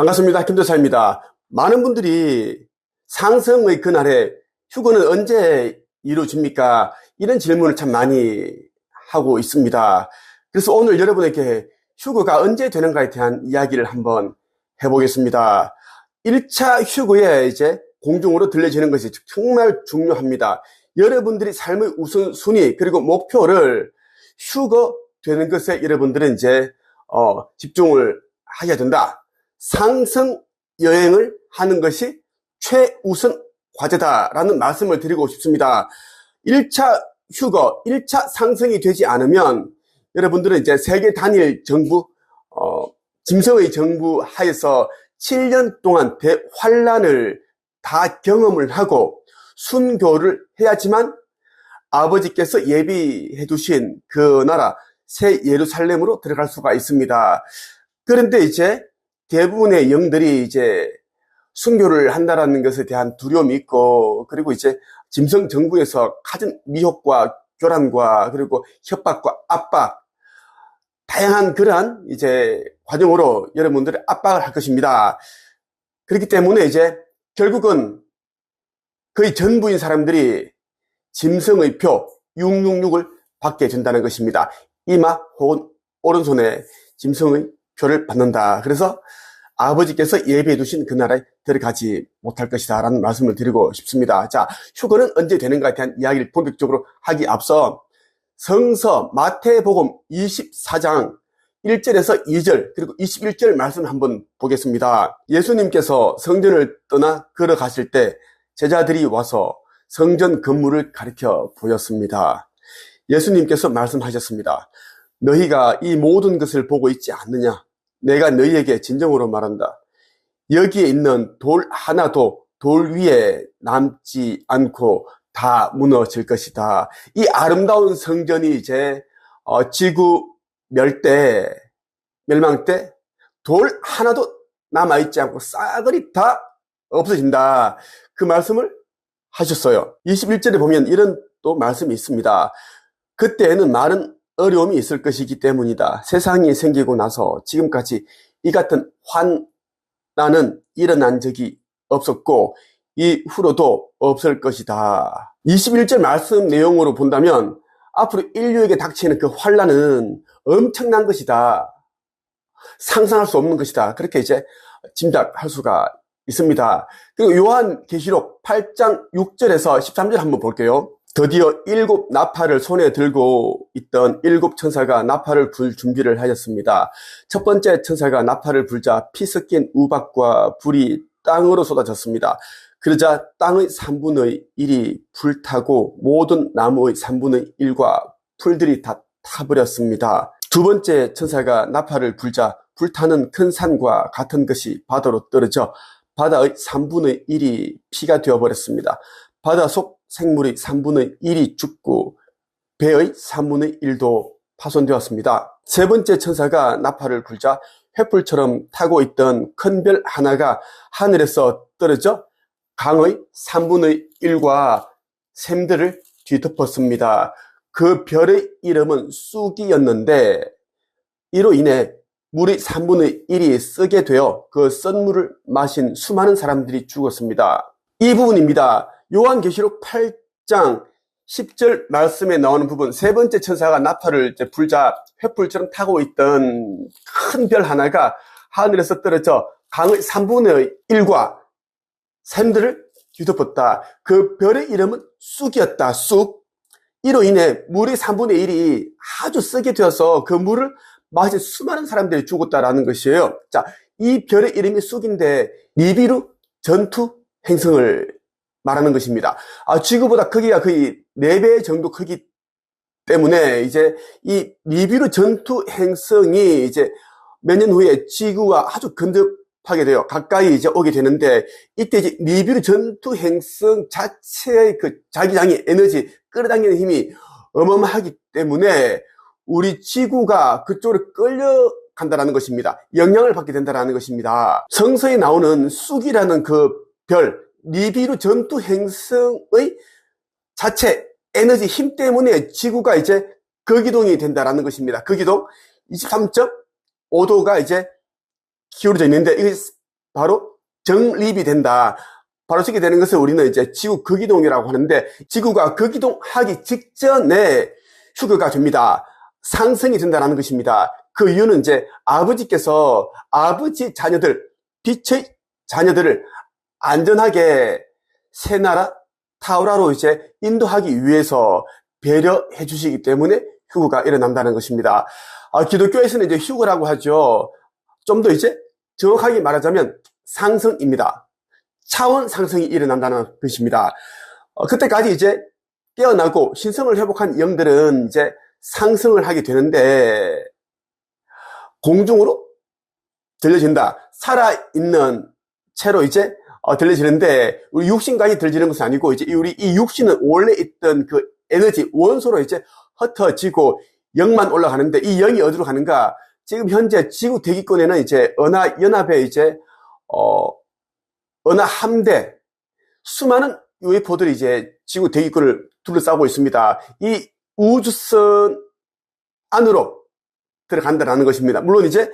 반갑습니다. 김도사입니다. 많은 분들이 상승의 그날에 휴거는 언제 이루어집니까? 이런 질문을 참 많이 하고 있습니다. 그래서 오늘 여러분에게 휴거가 언제 되는가에 대한 이야기를 한번 해보겠습니다. 1차 휴거에 이제 공중으로 들려지는 것이 정말 중요합니다. 여러분들이 삶의 우선순위 그리고 목표를 휴거 되는 것에 여러분들은 이제 집중을 하셔야 된다. 상승 여행을 하는 것이 최우선 과제다라는 말씀을 드리고 싶습니다. 1차 휴거, 1차 상승이 되지 않으면 여러분들은 이제 세계 단일 정부, 짐승의 정부 하에서 7년 동안 대환란을 다 경험을 하고 순교를 해야지만 아버지께서 예비해 두신 그 나라 새 예루살렘으로 들어갈 수가 있습니다. 그런데 이제 대부분의 영들이 이제 순교를 한다라는 것에 대한 두려움이 있고, 그리고 이제 짐승 정부에서 가진 미혹과 교란과 그리고 협박과 압박, 다양한 그러한 이제 과정으로 여러분들의 압박을 할 것입니다. 그렇기 때문에 이제 결국은 거의 전부인 사람들이 짐승의 표 666을 받게 된다는 것입니다. 이마 혹은 오른손에 짐승의 표를 받는다. 그래서 아버지께서 예비해 두신 그 나라에 들어가지 못할 것이다 라는 말씀을 드리고 싶습니다. 자, 휴거는 언제 되는가에 대한 이야기를 본격적으로 하기 앞서 성서 마태복음 24장 1절에서 2절 그리고 21절 말씀을 한번 보겠습니다. 예수님께서 성전을 떠나 걸어가실 때 제자들이 와서 성전 건물을 가리켜 보였습니다. 예수님께서 말씀하셨습니다. 너희가 이 모든 것을 보고 있지 않느냐? 내가 너희에게 진정으로 말한다. 여기에 있는 돌 하나도 돌 위에 남지 않고 다 무너질 것이다. 이 아름다운 성전이 이제 지구 멸망 때 돌 하나도 남아있지 않고 싸그리 다 없어진다. 그 말씀을 하셨어요. 21절에 보면 이런 또 말씀이 있습니다. 그때에는 많은 어려움이 있을 것이기 때문이다. 세상이 생기고 나서 지금까지 이 같은 환난은 일어난 적이 없었고 이후로도 없을 것이다. 21절 말씀 내용으로 본다면 앞으로 인류에게 닥치는 그 환난은 엄청난 것이다. 상상할 수 없는 것이다. 그렇게 이제 짐작할 수가 있습니다. 그리고 요한계시록 8장 6절에서 13절 한번 볼게요. 드디어 7 나팔을 손에 들고 있던 7 천사가 나팔을 불 준비를 하였습니다. 첫 번째 천사가 나팔을 불자 피 섞인 우박과 불이 땅으로 쏟아졌습니다. 그러자 땅의 3분의 1이 불타고 모든 나무의 3분의 1과 풀들이 다 타버렸습니다. 두 번째 천사가 나팔을 불자 불타는 큰 산과 같은 것이 바다로 떨어져 바다의 3분의 1이 피가 되어버렸습니다. 바다 속 생물의 3분의 1이 죽고 배의 3분의 1도 파손되었습니다. 세 번째 천사가 나팔을 불자 횃불처럼 타고 있던 큰 별 하나가 하늘에서 떨어져 강의 3분의 1과 샘들을 뒤덮었습니다. 그 별의 이름은 쑥이었는데 이로 인해 물이 3분의 1이 쓰게 되어 그 썬물을 마신 수많은 사람들이 죽었습니다. 이 부분입니다. 요한계시록 8장 10절 말씀에 나오는 부분, 세 번째 천사가 나팔을 불자 횃불처럼 타고 있던 큰 별 하나가 하늘에서 떨어져 강의 3분의 1과 샘들을 뒤덮었다. 그 별의 이름은 쑥이었다. 쑥. 이로 인해 물이 3분의 1이 아주 쓰게 되어서 그 물을 마신 수많은 사람들이 죽었다라는 것이에요. 자, 이 별의 이름이 쑥인데 니비루 전투 행성을 말하는 것입니다. 지구보다 크기가 거의 4배 정도 크기 때문에 이제 이 니비루 전투 행성이 이제 몇 년 후에 지구와 아주 근접하게 돼요. 가까이 이제 오게 되는데 이때 이제 니비루 전투 행성 자체의 그 자기장의 에너지 끌어당기는 힘이 어마어마하기 때문에 우리 지구가 그쪽으로 끌려간다는 것입니다. 영향을 받게 된다는 것입니다. 성서에 나오는 쑥이라는 그 별, 니비루 전투 행성의 자체 에너지 힘 때문에 지구가 이제 거기동이 된다는 것입니다. 거기동 23.5도가 이제 기울어져 있는데 이게 바로 정립이 된다. 바로 저게 되는 것을 우리는 이제 지구 극이동이라고 하는데, 지구가 극이동하기 직전에 휴거가 됩니다. 상승이 된다는 것입니다. 그 이유는 이제 아버지께서 아버지 자녀들, 빛의 자녀들을 안전하게 새나라 타우라로 이제 인도하기 위해서 배려해 주시기 때문에 휴거가 일어난다는 것입니다. 기독교에서는 이제 휴거라고 하죠. 좀 더 이제 정확하게 말하자면 상승입니다. 차원 상승이 일어난다는 것입니다. 그때까지 이제 깨어나고 신성을 회복한 영들은 이제 상승을 하게 되는데, 공중으로 들려진다. 살아있는 채로 이제 들려지는데, 우리 육신까지 들려지는 것은 아니고, 이제 우리 이 육신은 원래 있던 그 에너지 원소로 이제 흩어지고 영만 올라가는데, 이 영이 어디로 가는가? 지금 현재 지구 대기권에는 이제 은하 연합의 이제 은하 함대, 수많은 UFO들이 이제 지구 대기권을 둘러싸고 있습니다. 이 우주선 안으로 들어간다는 것입니다. 물론 이제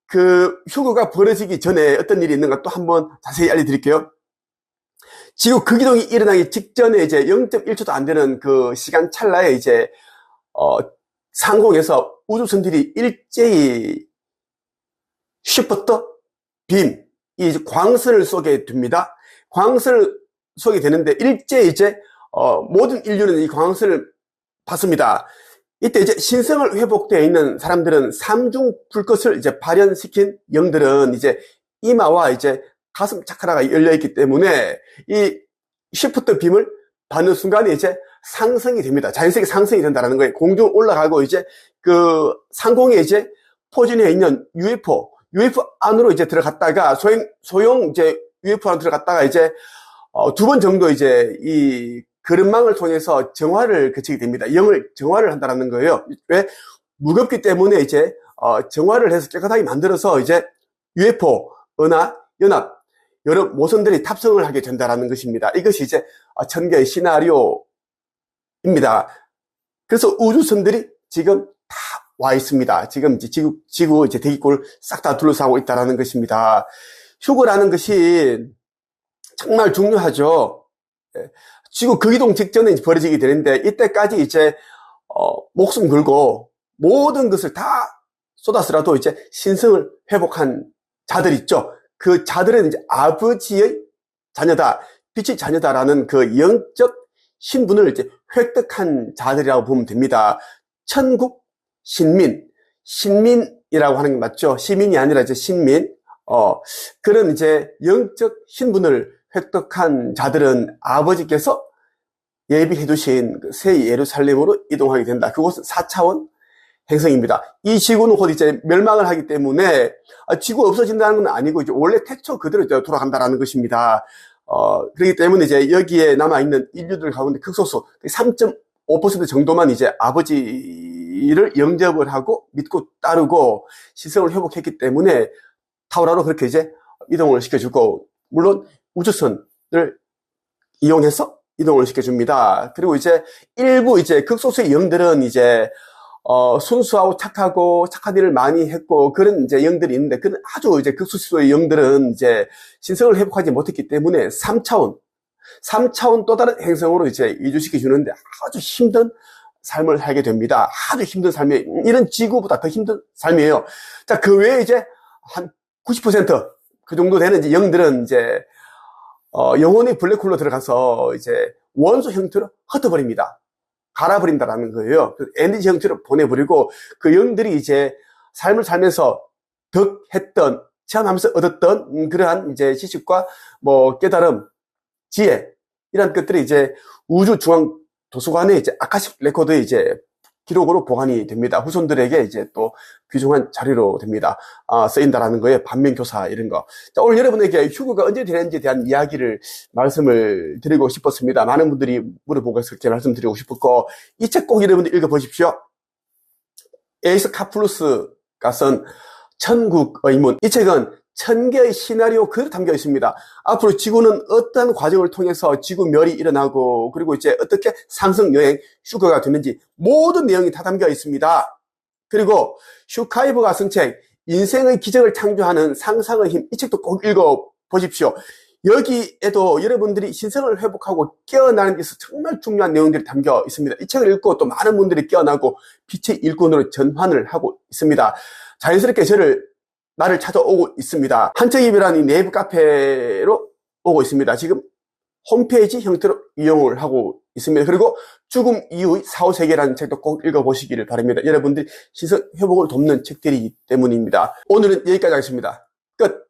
그 휴거가 벌어지기 전에 어떤 일이 있는가 또 한번 자세히 알려드릴게요. 지구 극이동이 일어나기 직전에 이제 0.1초도 안 되는 그 시간 찰나에 이제 상공에서 우주선들이 일제히 슈퍼터 빔, 이 광선을 쏘게 됩니다. 광선을 쏘게 되는데 일제히 이제 모든 인류는 이 광선을 받습니다. 이때 이제 신성을 회복되어 있는 사람들은 삼중 불꽃을 이제 발현시킨 영들은 이제 이마와 이제 가슴 차크라가 열려있기 때문에 이 쉬프트 빔을 받는 순간에 이제 상승이 됩니다. 자연스럽게 상승이 된다는 거예요. 공중 올라가고 이제 그 상공에 이제 포진해 있는 UFO 안으로 이제 들어갔다가 소형 이제 UFO 안으로 들어갔다가 이제 두 번 정도 이제 이 그릇망을 통해서 정화를 거치게 됩니다. 영을 정화를 한다는 거예요. 왜? 무겁기 때문에 이제 정화를 해서 깨끗하게 만들어서 이제 UFO, 은하, 연합 여러 모선들이 탑승을 하게 된다는 것입니다. 이것이 이제 천개의 시나리오입니다. 그래서 우주선들이 지금 다 와 있습니다. 지금 이제 지구 이제 대기권을 싹 다 둘러싸고 있다는 것입니다. 휴거라는 것이 정말 중요하죠. 지구 극이동 직전에 벌어지게 되는데, 이때까지 이제 목숨 걸고 모든 것을 다 쏟아서라도 이제 신성을 회복한 자들 있죠. 그 자들은 이제 아버지의 자녀다, 빛의 자녀다라는 그 영적 신분을 이제 획득한 자들이라고 보면 됩니다. 천국 신민이라고 하는 게 맞죠. 시민이 아니라 이제 신민. 그런 이제 영적 신분을 획득한 자들은 아버지께서 예비해 두신 새 예루살렘으로 이동하게 된다. 그곳은 4차원 행성입니다. 이 지구는 곧 이제 멸망을 하기 때문에 지구가 없어진다는 건 아니고 이제 원래 태초 그대로 이제 돌아간다라는 것입니다. 그렇기 때문에 이제 여기에 남아있는 인류들 가운데 극소수 3.5% 정도만 이제 아버지를 영접을 하고 믿고 따르고 시성을 회복했기 때문에 타우라로 그렇게 이제 이동을 시켜주고, 물론 우주선을 이용해서 이동을 시켜줍니다. 그리고 이제 일부 이제 극소수의 영들은 이제 순수하고 착하고 착한 일을 많이 했고 그런 이제 영들이 있는데, 그런 아주 이제 극소수의 영들은 이제 신성을 회복하지 못했기 때문에 3차원 또 다른 행성으로 이제 이주시켜 주는데 아주 힘든 삶을 살게 됩니다. 아주 힘든 삶이, 이런 지구보다 더 힘든 삶이에요. 자, 그 외에 이제 한 90% 정도 되는 이제 영들은 이제 영원히 블랙홀로 들어가서 이제 원소 형태로 흩어버립니다. 갈아버린다라는 거예요. 에너지 형태로 보내버리고, 그 영들이 이제 삶을 살면서 덕했던, 체험하면서 얻었던 그러한 이제 지식과 뭐 깨달음, 지혜, 이런 것들이 이제 우주 중앙 도서관에 이제 아카식 레코드에 이제 기록으로 보관이 됩니다. 후손들에게 이제 또 귀중한 자료로 됩니다. 쓰인다라는 거에 반면교사 이런 거. 자, 오늘 여러분에게 휴거가 언제 되는지에 대한 이야기를 말씀을 드리고 싶었습니다. 많은 분들이 물어보고 해서 제가 말씀드리고 싶었고, 이 책 꼭 여러분들 읽어보십시오. 에이스 카플루스가 쓴 천국의 문. 이 책은 1000개의 시나리오 그대로 담겨 있습니다. 앞으로 지구는 어떤 과정을 통해서 지구 멸이 일어나고, 그리고 이제 어떻게 상승 여행 휴거가 되는지 모든 내용이 다 담겨 있습니다. 그리고 슈카이버가 쓴 책 인생의 기적을 창조하는 상상의 힘, 이 책도 꼭 읽어보십시오. 여기에도 여러분들이 신성을 회복하고 깨어나는 데서 정말 중요한 내용들이 담겨 있습니다. 이 책을 읽고 또 많은 분들이 깨어나고 빛의 일꾼으로 전환을 하고 있습니다. 자연스럽게 나를 찾아오고 있습니다. 한책입이라는 이 네이버 카페로 오고 있습니다. 지금 홈페이지 형태로 이용을 하고 있습니다. 그리고 죽음 이후의 사후세계라는 책도 꼭 읽어보시기를 바랍니다. 여러분들이 신성 회복을 돕는 책들이기 때문입니다. 오늘은 여기까지 하겠습니다. 끝!